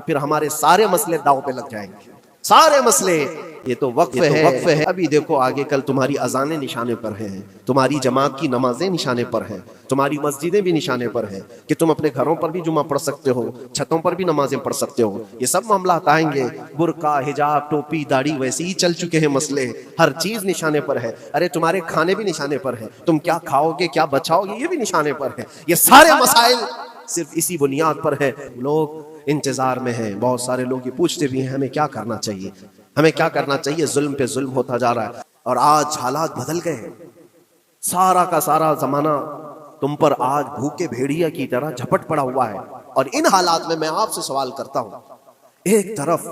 پھر ہمارے سارے مسئلے داؤ پہ لگ جائیں گے، سارے مسئلے۔ یہ تو وقف ہے۔ ابھی دیکھو آگے کل تمہاری اذانیں نشانے پر ہیں، تمہاری جماعت کی نمازیں نشانے پر ہیں، تمہاری مسجدیں بھی نشانے پر ہیں کہ تم اپنے گھروں پر بھی جمعہ پڑھ سکتے ہو، چھتوں پر بھی نمازیں پڑھ سکتے ہو۔ یہ سب معاملات آئیں گے، برقع، حجاب، ٹوپی، داڑھی، ویسے ہی چل چکے ہیں مسئلے، ہر چیز نشانے پر ہے۔ ارے تمہارے کھانے بھی نشانے پر ہیں، تم کیا کھاؤ گے، کیا بچاؤ گے، یہ بھی نشانے پر ہے۔ یہ سارے مسائل صرف اسی بنیاد پر ہے۔ لوگ انتظار میں ہیں، بہت سارے لوگ یہ پوچھتے بھی ہیں ہمیں کیا کرنا چاہیے، ہمیں کیا کرنا چاہیے۔ ظلم پہ ظلم ہوتا جا رہا ہے، اور آج حالات بدل گئے ہیں۔ سارا کا سارا زمانہ تم پر آج بھوکے بھیڑیا کی طرح جھپٹ پڑا ہوا ہے۔ اور ان حالات میں آپ سے سوال کرتا ہوں، ایک طرف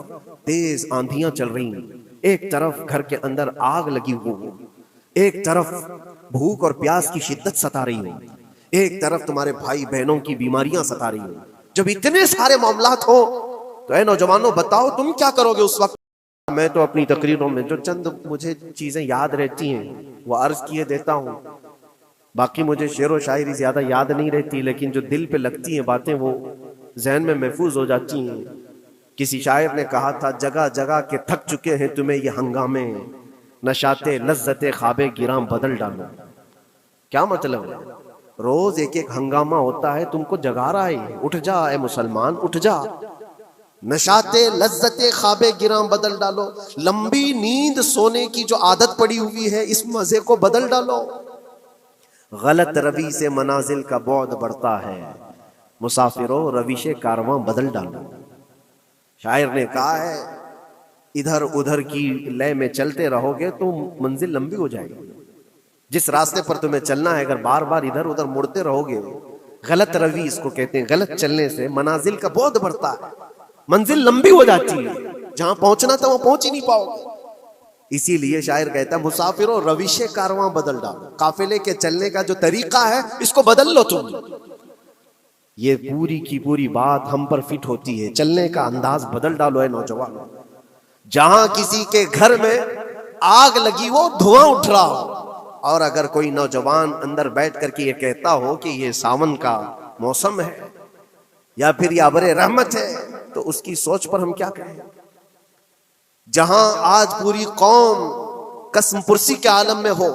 تیز آندھیاں چل رہی ہیں، ایک طرف گھر کے اندر آگ لگی ہوئی، ایک طرف بھوک اور پیاس کی شدت ستا رہی ہے، ایک طرف تمہارے بھائی بہنوں کی بیماریاں ستا رہی ہیں۔ جب اتنے سارے معاملات ہوں تو اے نوجوانوں بتاؤ تم کیا کرو گے اس وقت؟ میں تو اپنی تقریروں میں جو چند مجھے چیزیں یاد رہتی ہیں وہ عرض کیے دیتا ہوں، باقی مجھے شعر و شاعری زیادہ یاد نہیں رہتی، لیکن جو دل پہ لگتی ہیں باتیں وہ ذہن میں محفوظ ہو جاتی ہیں۔ کسی شاعر نے کہا تھا، جگہ جگہ کے تھک چکے ہیں تمہیں یہ ہنگامے، نشاط لذت خواب گراں بدل ڈالو۔ کیا مطلب ہے؟ روز ایک ایک ہنگامہ ہوتا ہے، تم کو جگا رہا ہے، اٹھ جا اے مسلمان اٹھ جا، نشاط لذت خواب گراں بدل ڈالو، لمبی نیند سونے کی جو عادت پڑی ہوئی ہے اس مزے کو بدل ڈالو۔ غلط روی سے منازل کا بعد بڑھتا ہے، مسافروں روش کارواں بدل ڈالو۔ شاعر نے کہا ہے ادھر ادھر کی لے میں چلتے رہو گے تو منزل لمبی ہو جائے گی۔ جس راستے پر تمہیں چلنا ہے اگر بار بار ادھر ادھر مڑتے رہو گے، غلط روی اس کو کہتے ہیں، غلط چلنے سے منازل کا بعد بڑھتا ہے، منزل لمبی ہو جاتی ہے، جہاں پہنچنا تھا وہ پہنچ ہی نہیں پاؤ گے۔ اسی لیے شاعر کہتا ہے مسافروں روش کارواں بدل ڈالو، قافلے کے چلنے کا جو طریقہ ہے اس کو بدل لو تم۔ یہ پوری کی پوری بات ہم پر فٹ ہوتی ہے، چلنے کا انداز بدل ڈالو اے نوجوان۔ جہاں کسی کے گھر میں آگ لگی ہو، دھواں اٹھ رہا ہو، اور اگر کوئی نوجوان اندر بیٹھ کر کے یہ کہتا ہو کہ یہ ساون کا موسم ہے یا پھر یہ ابر رحمت ہے، تو اس کی سوچ پر ہم کیا کہیں؟ جہاں آج پوری قوم قسم پرسی کے عالم میں ہو،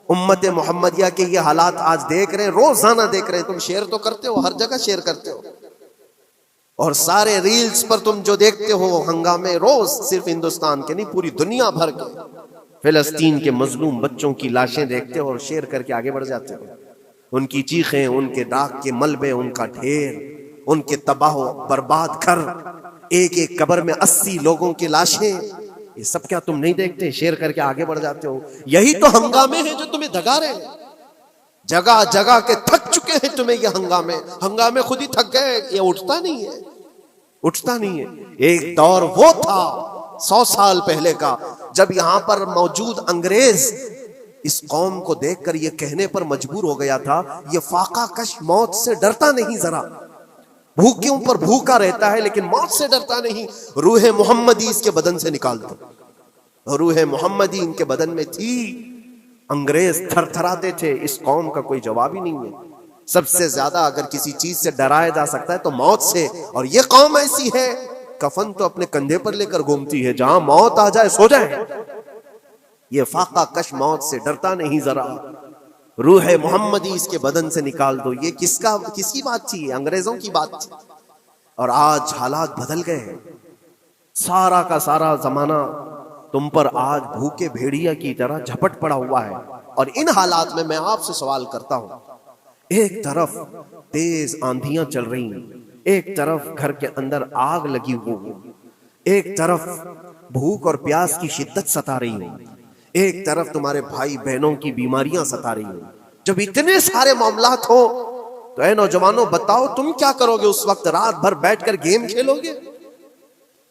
امت محمدیہ کے یہ حالات آج دیکھ رہے ہیں، روزانہ دیکھ رہے ہیں۔ تم شیئر تو کرتے ہو، ہر جگہ شیئر کرتے ہو، اور سارے ریلز پر تم جو دیکھتے ہو ہنگامے روز، صرف ہندوستان کے نہیں پوری دنیا بھر کے فلسطین کے مظلوم بچوں کی لاشیں دیکھتے ہو اور شیئر کر کے آگے بڑھ جاتے ہو۔ ان کی چیخیں، ان کے راکھ کے ملبے، ان کا ڈھیر، ان کے تباہ و برباد گھر، ایک ایک قبر میں 80 لوگوں کی لاشیں، یہ سب کیا تم نہیں دیکھتے؟ شیئر کر کے آگے بڑھ جاتے ہو۔ یہی تو ہنگامے ہیں جو تمہیں دھگا رہے ہیں، جگہ جگہ کے تھک چکے ہیں تمہیں یہ ہنگامے۔ ہنگامے خود ہی تھک گئے، یہ اٹھتا نہیں ہے، اٹھتا نہیں ہے۔ ایک دور وہ تھا 100 سال پہلے کا جب یہاں پر موجود انگریز اس قوم کو دیکھ کر یہ کہنے پر مجبور ہو گیا تھا، یہ فاقہ کش موت سے ڈرتا نہیں، ذرا بھوکیوں پر بھوکا رہتا ہے لیکن موت سے ڈرتا نہیں۔ روح محمدی اس کے بدن سے نکال دو، روح محمدی ان کے بدن میں تھی، انگریز تھر تھراتے تھے۔ اس قوم کا کوئی جواب ہی نہیں ہے۔ سب سے زیادہ اگر کسی چیز سے ڈرایا جا سکتا ہے تو موت سے، اور یہ قوم ایسی ہے کفن تو اپنے کندھے پر لے کر گھومتی ہے، جہاں موت آ جائے سو جائے۔ یہ فاقہ کش موت سے ڈرتا نہیں ذرا، روح محمدی اس کے بدن سے نکال دو۔ یہ کس کی بات تھی؟ انگریزوں کی بات تھی۔ اور آج حالات بدل گئے ہیں، سارا کا سارا زمانہ تم پر آج بھوکے بھیڑیا کی طرح جھپٹ پڑا ہوا ہے۔ اور ان حالات میں آپ سے سوال کرتا ہوں، ایک طرف تیز آندھیاں چل رہی ہیں، ایک طرف گھر کے اندر آگ لگی ہوئی، ایک طرف بھوک اور پیاس کی شدت ستا رہی ہے، ایک طرف تمہارے بھائی بہنوں کی بیماریاں ستا رہی ہیں۔ جب اتنے سارے معاملات ہوں تو اے نوجوانوں بتاؤ تم کیا کرو گے اس وقت؟ رات بھر بیٹھ کر گیم کھیلو گے؟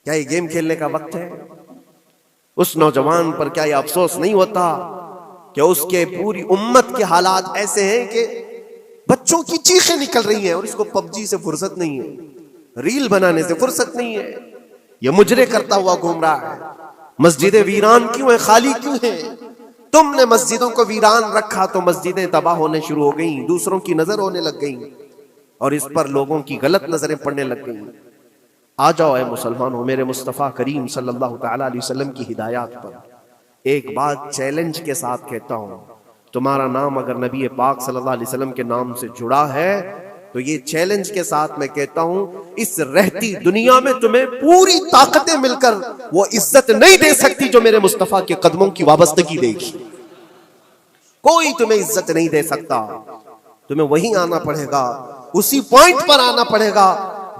کیا یہ گیم کھیلنے کا وقت ہے؟ اس نوجوان پر کیا یہ افسوس نہیں ہوتا کہ اس کے پوری امت کے حالات ایسے ہیں کہ بچوں کی چیخیں نکل رہی ہیں اور اس کو پب جی سے فرصت نہیں ہے، ریل بنانے سے فرصت نہیں ہے، یہ مجرے کرتا ہوا گھوم رہا ہے۔ مسجدیں ویران کیوں ہیں، خالی کیوں ہیں؟ تم نے مسجدوں کو ویران رکھا تو مسجدیں تباہ ہونے شروع ہو گئیں، دوسروں کی نظر ہونے لگ گئیں، اور اس پر لوگوں کی غلط نظریں پڑنے لگ گئیں۔ آ جاؤ اے مسلمانوں میرے مصطفیٰ کریم صلی اللہ تعالیٰ علیہ وسلم کی ہدایات پر۔ ایک بات چیلنج کے ساتھ کہتا ہوں، تمہارا نام اگر نبی پاک صلی اللہ علیہ وسلم کے نام سے جڑا ہے تو یہ چیلنج کے ساتھ میں کہتا ہوں، اس رہتی دنیا میں تمہیں پوری طاقتیں مل کر وہ عزت نہیں دے سکتی جو میرے مصطفیٰ کے قدموں کی وابستگی دے گی۔ کوئی تمہیں عزت نہیں دے سکتا، تمہیں وہیں آنا پڑے گا، اسی پوائنٹ پر آنا پڑے گا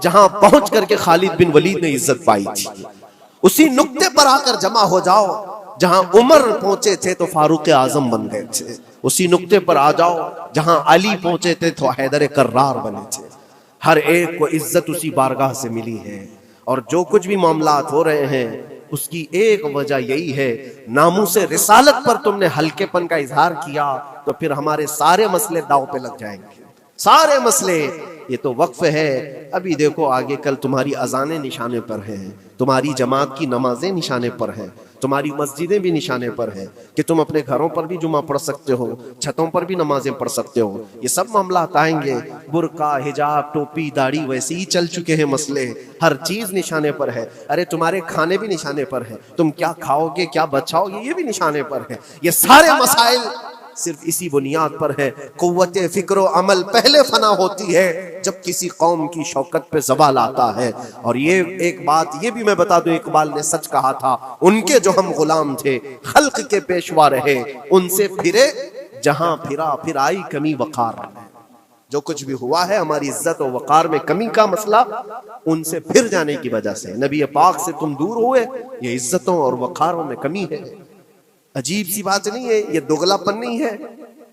جہاں پہنچ کر کے خالد بن ولید نے عزت پائی تھی۔ اسی نقطے پر آ کر جمع ہو جاؤ جہاں عمر پہنچے تھے تو فاروق اعظم بن گئے تھے، اسی نقطے پر آ جاؤ جہاں علی پہنچے تھے تو حیدر کرار بنے تھے۔ ہر ایک کو عزت اسی بارگاہ سے ملی ہے، اور جو کچھ بھی معاملات ہو رہے ہیں اس کی ایک وجہ یہی ہے، ناموس رسالت پر تم نے ہلکے پن کا اظہار کیا تو پھر ہمارے سارے مسئلے داؤ پہ لگ جائیں گے، سارے مسئلے۔ یہ تو وقف ہے، ابھی دیکھو آگے کل تمہاری اذانیں نشانے پر ہیں، تمہاری جماعت کی نمازیں نشانے پر ہیں، تمہاری مسجدیں بھی نشانے پر ہیں کہ تم اپنے گھروں پر بھی جمعہ پڑھ سکتے ہو، چھتوں پر بھی نمازیں پڑھ سکتے ہو۔ یہ سب معاملات آئیں گے، برقع، حجاب، ٹوپی، داڑھی ویسے ہی چل چکے ہیں مسئلے، ہر چیز نشانے پر ہے۔ ارے تمہارے کھانے بھی نشانے پر ہیں، تم کیا کھاؤ گے، کیا بچاؤ گے، یہ بھی نشانے پر ہے۔ یہ سارے مسائل صرف اسی بنیاد پر ہے، قوت فکر و عمل پہلے فنا ہوتی ہے جب کسی قوم کی شوکت پہ زوال آتا ہے۔ اور یہ ایک بات یہ بھی میں بتا دوں، اقبال نے سچ کہا تھا، ان کے جو ہم غلام تھے خلق کے پیشوا رہے، ان سے پھرے جہاں پھرا پھر آئی کمی وقار۔ جو کچھ بھی ہوا ہے ہماری عزت و وقار میں کمی کا مسئلہ ان سے پھر جانے کی وجہ سے، نبی پاک سے تم دور ہوئے، یہ عزتوں اور وقاروں میں کمی ہے۔ عجیب سی بات نہیں ہے، یہ دوغلا پن نہیں ہے۔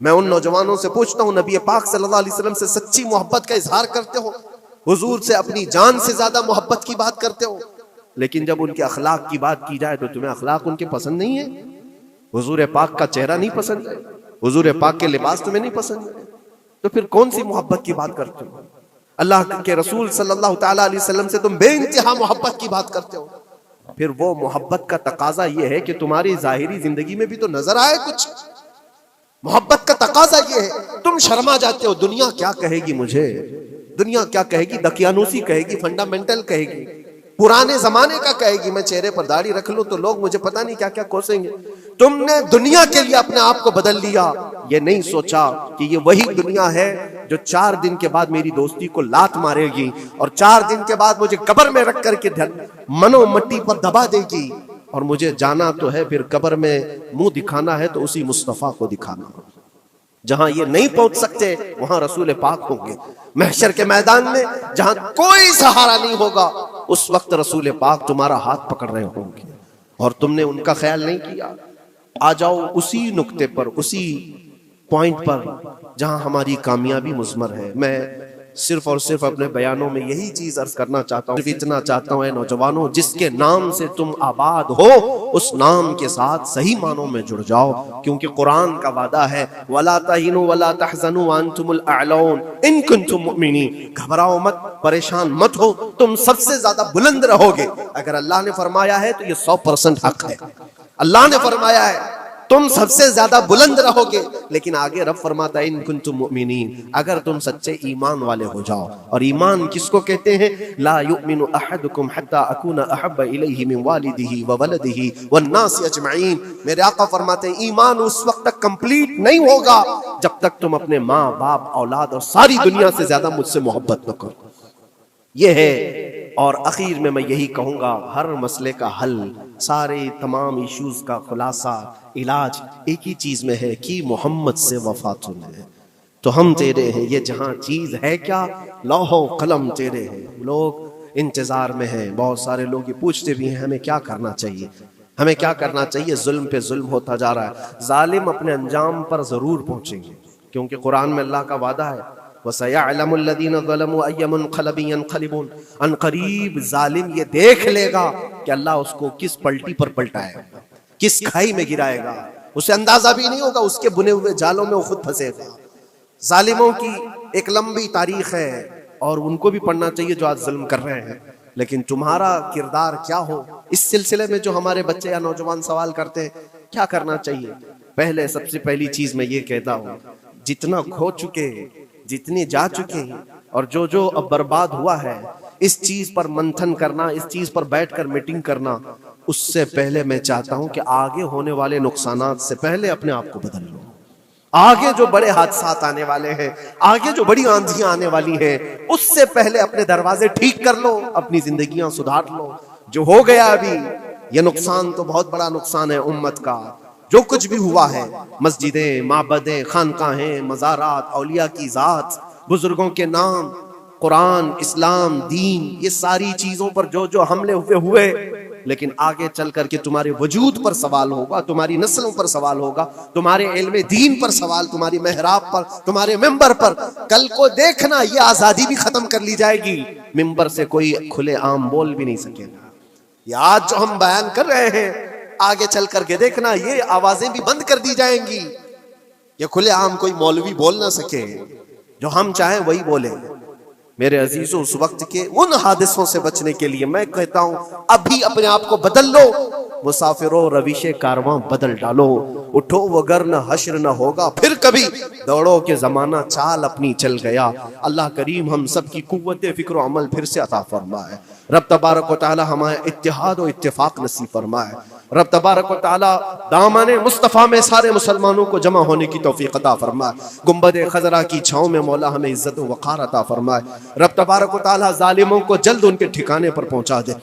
میں ان نوجوانوں سے پوچھتا ہوں، نبی پاک صلی اللہ علیہ وسلم سے سچی محبت کا اظہار کرتے ہو، حضور سے اپنی جان سے زیادہ محبت کی بات کرتے ہو، لیکن جب ان کے اخلاق کی بات کی جائے تو تمہیں اخلاق ان کے پسند نہیں ہے، حضور پاک کا چہرہ نہیں پسند ہے، حضور پاک کے لباس تمہیں نہیں پسند ہے، تو پھر کون سی محبت کی بات کرتے ہو؟ اللہ کے رسول صلی اللہ تعالیٰ علیہ وسلم سے تم بے انتہا محبت کی بات کرتے ہو، پھر وہ محبت کا تقاضا یہ ہے کہ تمہاری ظاہری زندگی میں بھی تو نظر آئے کچھ۔ محبت کا تقاضا یہ ہے، تم شرما جاتے ہو، دنیا کیا کہے گی مجھے، دنیا کیا کہے گی، دقیانوسی کہے گی، فنڈامنٹل کہے گی، پرانے زمانے کا کہے گی، میں چہرے پر داڑھی رکھ لوں تو لوگ مجھے پتہ نہیں کیا کیا کوسیں گے۔ تم نے دنیا کے لیے اپنے آپ کو بدل لیا، یہ نہیں سوچا کہ یہ وہی دنیا ہے جو 4 دن کے بعد میری دوستی کو لات مارے گی، اور 4 دن کے بعد مجھے قبر میں رکھ کر کے منو مٹی پر دبا دے گی، اور مجھے جانا تو ہے پھر قبر میں منہ دکھانا ہے تو اسی مصطفیٰ کو دکھانا۔ جہاں یہ نہیں پہنچ سکتے وہاں رسول پاک ہوں گے، محشر کے میدان میں جہاں کوئی سہارا نہیں ہوگا اس وقت رسول پاک تمہارا ہاتھ پکڑ رہے ہوں گے، اور تم نے ان کا خیال نہیں کیا۔ آ جاؤ اسی نقطے پر، اسی پوائنٹ پر جہاں ہماری کامیابی مضمر ہے۔ میں صرف اور صرف اپنے بیانوں میں یہی چیز عرض کرنا چاہتا ہوں، صرف اتنا چاہتا ہوں، اے نوجوانوں، جس کے نام سے تم آباد ہو اس نام کے ساتھ صحیح معنوں میں جڑ جاؤ، کیونکہ قرآن کا وعدہ ہے وَلَا تَهِنُوا وَلَا تَحْزَنُوا وَأَنْتُمُ الْأَعْلَوْنَ إِن كُنتُم مُؤْمِنِينَ۔ گھبراؤ مت، پریشان مت ہو، تم سب سے زیادہ بلند رہو گے۔ اگر اللہ نے فرمایا ہے تو یہ 100% حق ہے، اللہ نے فرمایا ہے تم سب سے زیادہ بلند رہو گے، لیکن آگے رب فرماتا ہے ان کنتم مؤمنین، اگر تم سچے ایمان والے ہو جاؤ۔ اور ایمان کس کو کہتے ہیں؟ لا یؤمن احدکم حتی اکون احب الیہ من والدہ وولدہ والناس اجمعین۔ میرے آقا فرماتے ہیں ایمان اس وقت تک کمپلیٹ نہیں ہوگا جب تک تم اپنے ماں باپ، اولاد اور ساری دنیا سے زیادہ مجھ سے محبت نہ کرو۔ یہ ہے، اور اخیر میں یہی کہوں گا، ہر مسئلے کا حل، سارے تمام ایشوز کا خلاصہ، علاج ایک ہی چیز میں ہے کہ محمد سے وفا تمہیں، تو ہم تیرے ہیں، یہ جہاں چیز ہے کیا، لوح و قلم تیرے ہیں۔ لوگ انتظار میں ہیں، بہت سارے لوگ یہ پوچھتے بھی ہیں ہمیں کیا کرنا چاہیے، ہمیں کیا کرنا چاہیے، ظلم پہ ظلم ہوتا جا رہا ہے۔ ظالم اپنے انجام پر ضرور پہنچیں گے، کیونکہ قرآن میں اللہ کا وعدہ ہے وَسَيَعْلَمُ الَّذِينَ ظَلَمُوا أَيَّ مُنْقَلَبٍ يَنْقَلِبُونَ۔ ان قریب ظالم یہ دیکھ لے گا کہ اللہ اس کو کس پلٹی پر پلٹائے گا، کس کھائی میں گرائے گا، اسے اندازہ بھی نہیں ہوگا، اس کے بنے ہوئے جالوں میں وہ خود پھنسے گا۔ ظالموں کی ایک لمبی تاریخ ہے، اور ان کو بھی پڑھنا چاہیے جو آج ظلم کر رہے ہیں، لیکن تمہارا کردار کیا ہو اس سلسلے میں جو ہمارے بچے یا نوجوان سوال کرتے ہیں کیا کرنا چاہیے۔ پہلے سب سے پہلی چیز میں یہ کہتا ہوں، جتنا کھو چکے، جتنے جا چکے ہیں، اور جو اب برباد ہوا ہے، اس چیز پر منتھن کرنا، اس چیز پر بیٹھ کر میٹنگ کرنا، اس سے پہلے میں چاہتا ہوں کہ آگے ہونے والے نقصانات سے پہلے اپنے آپ کو بدل لو۔ آگے جو بڑے حادثات آنے والے ہیں، آگے جو بڑی آندھیاں آنے والی ہیں، اس سے پہلے اپنے دروازے ٹھیک کر لو، اپنی زندگیاں سدھار لو۔ جو ہو گیا ابھی، یہ نقصان تو بہت بڑا نقصان ہے امت کا۔ جو کچھ بھی ہوا ہے، مسجدیں، معبدیں، خانقاہیں، مزارات، اولیاء کی ذات، بزرگوں کے نام، قرآن، اسلام، دین، یہ ساری چیزوں پر جو حملے ہوئے، لیکن آگے چل کر کے تمہارے وجود پر سوال ہوگا، تمہاری نسلوں پر سوال ہوگا، تمہارے علم دین پر سوال، تمہاری محراب پر، تمہارے ممبر پر۔ کل کو دیکھنا یہ آزادی بھی ختم کر لی جائے گی، ممبر سے کوئی کھلے عام بول بھی نہیں سکے گا۔ یہ آج جو ہم بیان کر رہے ہیں، آگے چل کر کے دیکھنا یہ آوازیں بھی بند کر دی جائیں گی، یہ کھلے عام کوئی مولوی بول نہ سکے، جو ہم چاہیں وہی بولے۔ میرے عزیزوں، اس وقت کے ان حادثوں سے بچنے کے لیے میں کہتا ہوں ابھی اپنے آپ کو بدل لو، مسافروں روش کارواں بدل ڈالو، اٹھو وگرنہ حشر نہ ہوگا پھر کبھی، دوڑو کہ زمانہ چال اپنی چل گیا۔ اللہ کریم ہم سب کی قوت فکر و عمل پھر سے عطا فرمائے۔ رب تبارک و تعالی ہمیں اتحاد و اتفاق نصیب فرمائے۔ رب تبارک و تعالی دامن مصطفیٰ میں سارے مسلمانوں کو جمع ہونے کی توفیق عطا فرمائے۔ گنبد خضرا کی چھاؤں میں مولا ہمیں عزت و وقار عطا فرمائے۔ رب تبارک و تعالی ظالموں کو جلد ان کے ٹھکانے پر پہنچا دے۔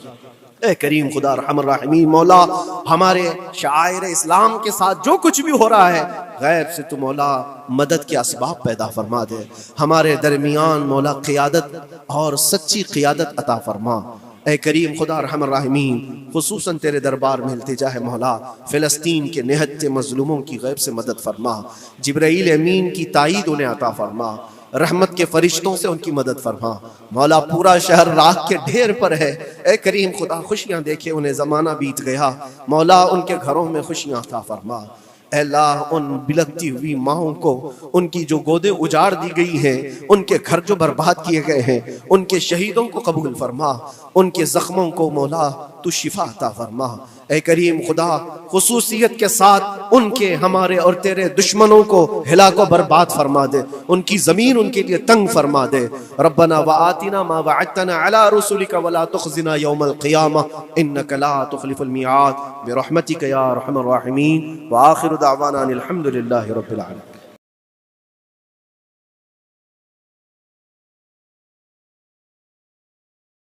اے کریم خدا ارحم الراحمین، مولا ہمارے شعائر اسلام کے ساتھ جو کچھ بھی ہو رہا ہے، غیب سے تو مولا مدد کے اسباب پیدا فرما دے۔ ہمارے درمیان مولا قیادت اور سچی قیادت عطا فرما۔ اے کریم خدا ارحم الراحمین، خصوصاً تیرے دربار میں التجا ہے مولا، فلسطین کے نہتے مظلوموں کی غیب سے مدد فرما۔ جبرائیل امین کی تائید انہیں عطا فرما، رحمت کے فرشتوں سے ان کی مدد فرما۔ مولا پورا شہر راکھ کے ڈھیر پر ہے، اے کریم خدا خوشیاں دیکھے انہیں زمانہ بیت گیا، مولا ان کے گھروں میں خوشیاں عطا فرما۔ اے اللہ ان بلکتی ہوئی ماؤں کو، ان کی جو گودیں اجاڑ دی گئی ہیں، ان کے گھر جو برباد کیے گئے ہیں، ان کے شہیدوں کو قبول فرما، ان کے زخموں کو مولا تو شفا عطا فرما۔ اے کریم خدا خصوصیت کے ساتھ ان کے، ہمارے اور تیرے دشمنوں کو ہلاک و برباد فرما دے، ان کی زمین ان کے لیے تنگ فرما دے۔ ربنا وآتنا ما وعدتنا على رسلك ولا تخزنا يوم القيامة انك لا تخلف الميعاد برحمتك يا ارحم الراحمين وآخر دعوانا الحمد لله رب العالمين۔